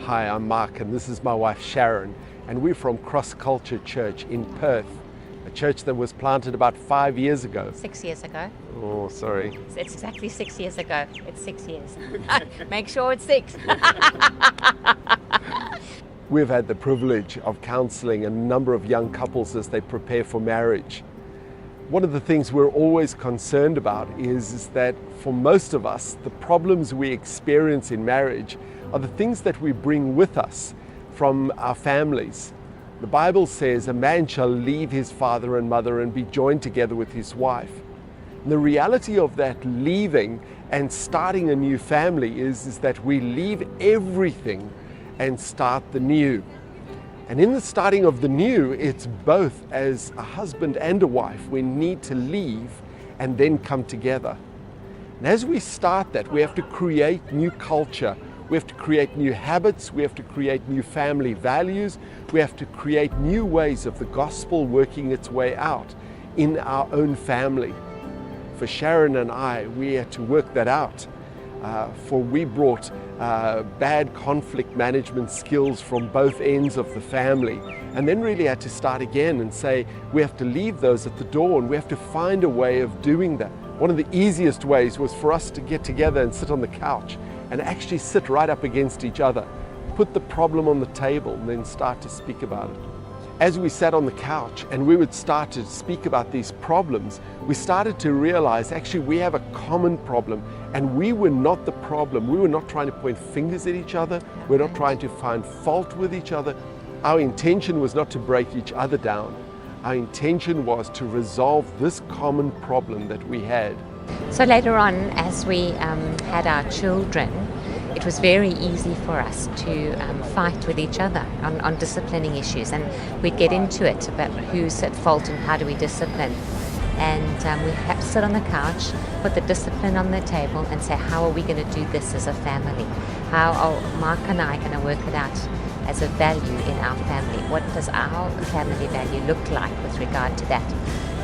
Hi, I'm Mark and this is my wife Sharon, and we're from Cross Culture Church in Perth, a church that was planted about 5 years ago. 6 years ago. Oh, sorry. It's exactly 6 years ago. It's 6 years. Make sure it's 6. We've had the privilege of counseling a number of young couples as they prepare for marriage. One of the things we're always concerned about is that for most of us, the problems we experience in marriage are the things that we bring with us from our families. The Bible says a man shall leave his father and mother and be joined together with his wife. And the reality of that leaving and starting a new family is that we leave everything and start the new. And in the starting of the new, it's both as a husband and a wife. We need to leave and then come together. And as we start that, we have to create new culture. We have to create new habits. We have to create new family values. We have to create new ways of the gospel working its way out in our own family. For Sharon and I, we had to work that out. For we brought bad conflict management skills from both ends of the family, and then really had to start again and say we have to leave those at the door and we have to find a way of doing that. One of the easiest ways was for us to get together and sit on the couch and actually sit right up against each other, put the problem on the table and then start to speak about it. As we sat on the couch and we would start to speak about these problems, we started to realize actually we have a common problem, and we were not the problem. We were not trying to point fingers at each other. We're not trying to find fault with each other. Our intention was not to break each other down. Our intention was to resolve this common problem that we had. So later on, as we had our children, it was very easy for us to fight with each other on disciplining issues, and we'd get into it about who's at fault and how do we discipline. And we had to sit on the couch, put the discipline on the table and say, how are we going to do this as a family? How are Mark and I going to work it out as a value in our family? What does our family value look like with regard to that?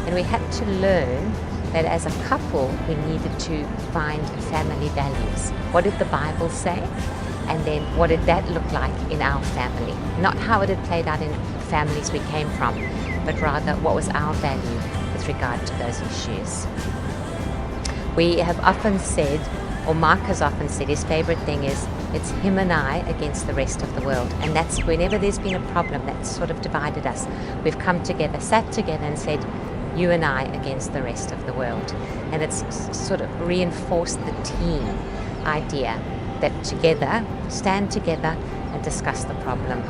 And we had to learn that as a couple, we needed to find family values. What did the Bible say? And then what did that look like in our family? Not how it had played out in families we came from, but rather what was our value with regard to those issues. We have often said, or Mark has often said, his favorite thing is it's him and I against the rest of the world. And that's whenever there's been a problem that's sort of divided us, we've come together, sat together and said, you and I against the rest of the world. And it's sort of reinforced the team idea that together, stand together and discuss the problem.